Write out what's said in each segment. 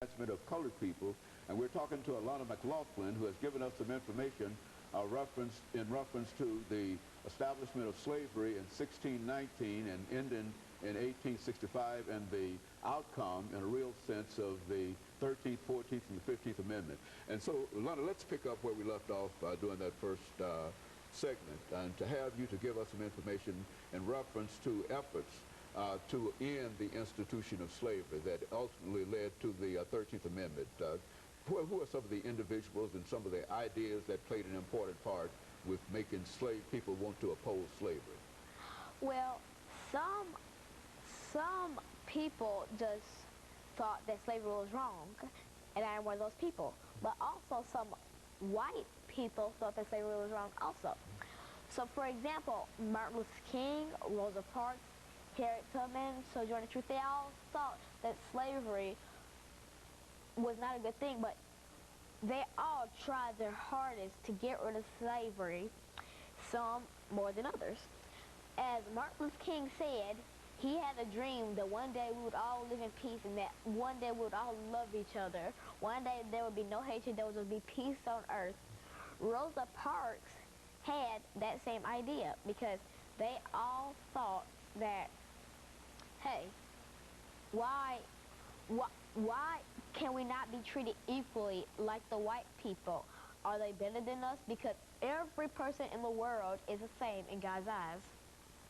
Advancement of colored people, and we're talking to Alana McLaughlin, who has given us some information in reference to the establishment of slavery in 1619 and ending in 1865, and the outcome, in a real sense, of the 13th, 14th, and the 15th Amendment. And so, Alana, let's pick up where we left off during that first segment, and to have you to give us some information in reference to efforts to end the institution of slavery that ultimately led to the 13th Amendment. Who are some of the individuals and some of the ideas that played an important part with making slave people want to oppose slavery? Well, some people just thought that slavery was wrong, and I'm one of those people. But also some white people thought that slavery was wrong also. So, for example, Martin Luther King, Rosa Parks, Harriet Tubman, Sojourner Truth, they all thought that slavery was not a good thing, but they all tried their hardest to get rid of slavery, some more than others. As Martin Luther King said, he had a dream that one day we would all live in peace, and that one day we would all love each other. One day there would be no hatred, there would just be peace on earth. Rosa Parks had that same idea because they all thought that, hey, why can we not be treated equally like the white people? Are they better than us? Because every person in the world is the same in God's eyes.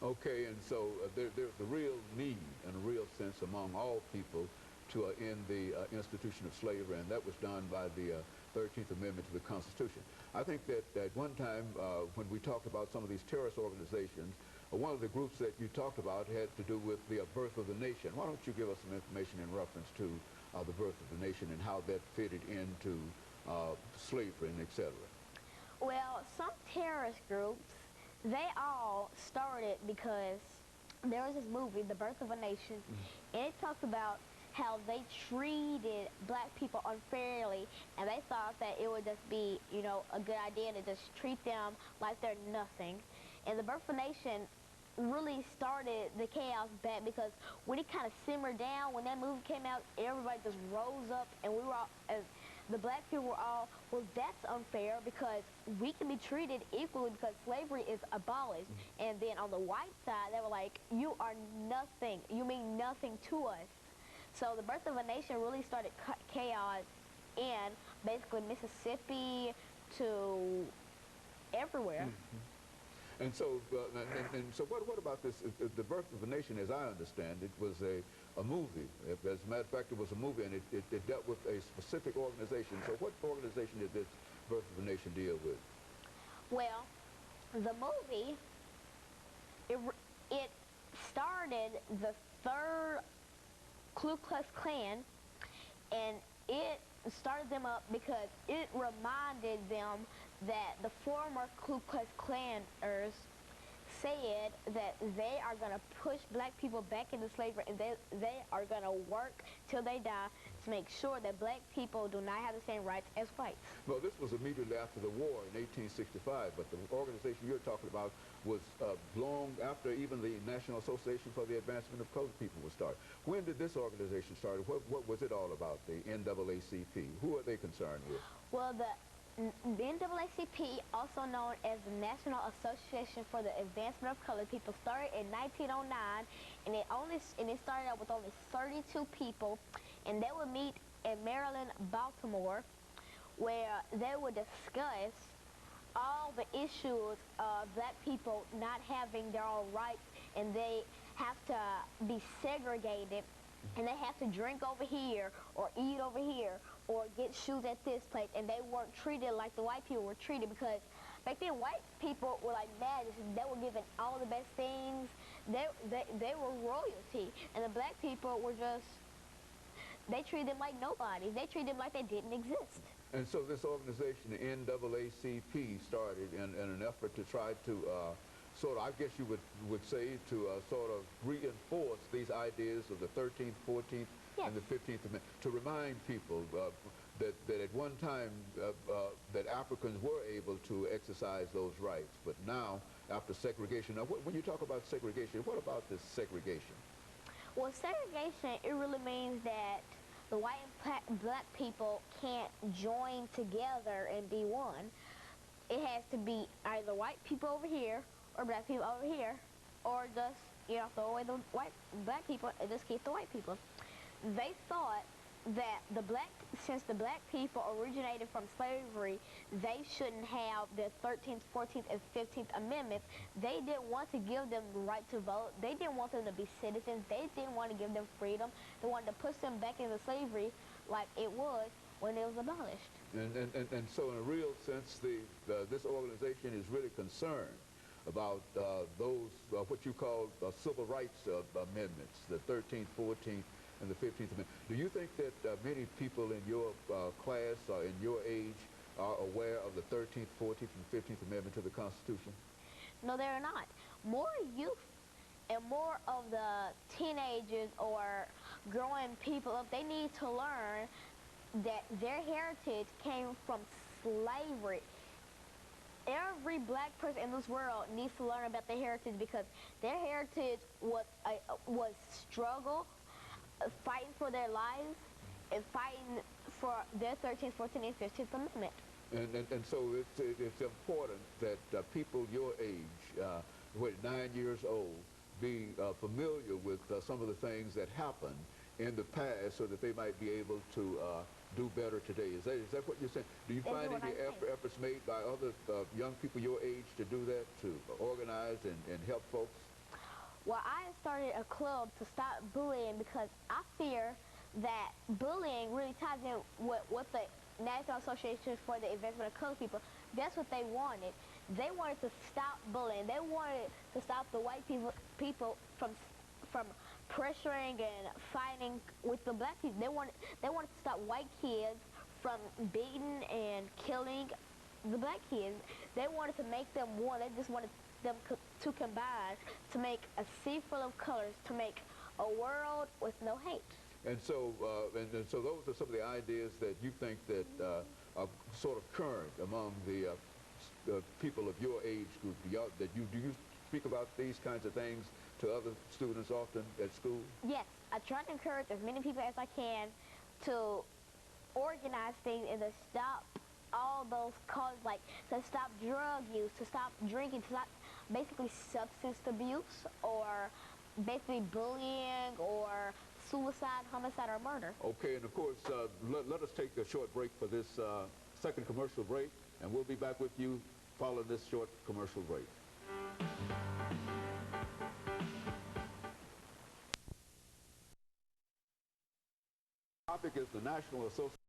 Okay, and so there's a real need and a real sense among all people to end the institution of slavery, and that was done by the 13th Amendment to the Constitution. I think that at one time, when we talked about some of these terrorist organizations, one of the groups that you talked about had to do with the birth of the nation. Why don't you give us some information in reference to the birth of the nation and how that fitted into slavery and et cetera? Well, some terrorist groups, they all started because there was this movie, The Birth of a Nation, and it talks about how they treated black people unfairly, and they thought that it would just be, you know, a good idea to just treat them like they're nothing. And The Birth of a Nation really started the chaos back, because when it kind of simmered down, when that movie came out, everybody just rose up, and we were all, the black people were all, well, that's unfair because we can be treated equally because slavery is abolished. And then on the white side, they were like, you are nothing, you mean nothing to us. So The Birth of a Nation really started chaos in basically Mississippi to everywhere. And so, what about this? The Birth of a Nation, as I understand it, was a movie. As a matter of fact, it was a movie, and it dealt with a specific organization. So what organization did this Birth of a Nation deal with? Well, the movie, it started the third Ku Klux Klan, and it started them up because it reminded them that the former Ku Klux Klaners said that they are going to push black people back into slavery, and they are going to work till they die to make sure that black people do not have the same rights as whites. Well, this was immediately after the war in 1865, but the organization you're talking about was long after even the National Association for the Advancement of Colored People was started. When did this organization start? What was it all about, the NAACP? Who are they concerned with? Well, the NAACP, also known as the National Association for the Advancement of Colored People, started in 1909, and it started out with only 32 people, and they would meet in Maryland, Baltimore, where they would discuss all the issues of black people not having their own rights, and they have to be segregated, and they have to drink over here or eat over here or get shoes at this place, and they weren't treated like the white people were treated, because back then white people were like badges. They were given all the best things. They were royalty, and the black people were just, they treated them like nobody. They treated them like they didn't exist. And so this organization, the NAACP, started in an effort to try to sort of, I guess you would say, to sort of reinforce these ideas of the 13th, 14th, yes, and the 15th Amendment, to remind people that at one time that Africans were able to exercise those rights, but now, after segregation, now when you talk about segregation, what about this segregation? Well, segregation, it really means that the white and black people can't join together and be one. It has to be either white people over here or black people over here, or just, you know, throw away the black people and just keep the white people. They thought that since the black people originated from slavery, they shouldn't have the 13th, 14th, and 15th Amendments. They didn't want to give them the right to vote. They didn't want them to be citizens. They didn't want to give them freedom. They wanted to push them back into slavery like it was when it was abolished. And so in a real sense, this organization is really concerned about those, what you call civil rights amendments, the 13th, 14th, and the 15th Amendment. Do you think that many people in your class or in your age are aware of the 13th, 14th, and 15th Amendment to the Constitution? No, they're not. More youth and more of the teenagers or growing people up, they need to learn that their heritage came from slavery. Every black person in this world needs to learn about their heritage, because their heritage was struggle, fighting for their lives, and fighting for their 13th, 14th, and 15th Amendment. And so it's important that people your age, 9 years old, be familiar with some of the things that happened in the past, so that they might be able to do better today. Is that what you're saying? Do you find any efforts made by other young people your age to do that, to organize and help folks? Well, I started a club to stop bullying, because I fear that bullying really ties in with the National Association for the Advancement of Colored People. That's what they wanted. They wanted to stop bullying. They wanted to stop the white people from pressuring and fighting with the black people. They wanted to stop white kids from beating and killing the black kids. They wanted to make them one. They just wanted them to combine to make a sea full of colors, to make a world with no hate. And so, and so those are some of the ideas that you think that are sort of current among the people of your age group. Do you speak about these kinds of things to other students often at school? Yes, I try to encourage as many people as I can to organize things and to stop all those causes, like to stop drug use, to stop drinking, to stop basically substance abuse, or basically bullying, or suicide, homicide, or murder. Okay, and of course, let us take a short break for this second commercial break, and we'll be back with you following this short commercial break. The topic is the National Association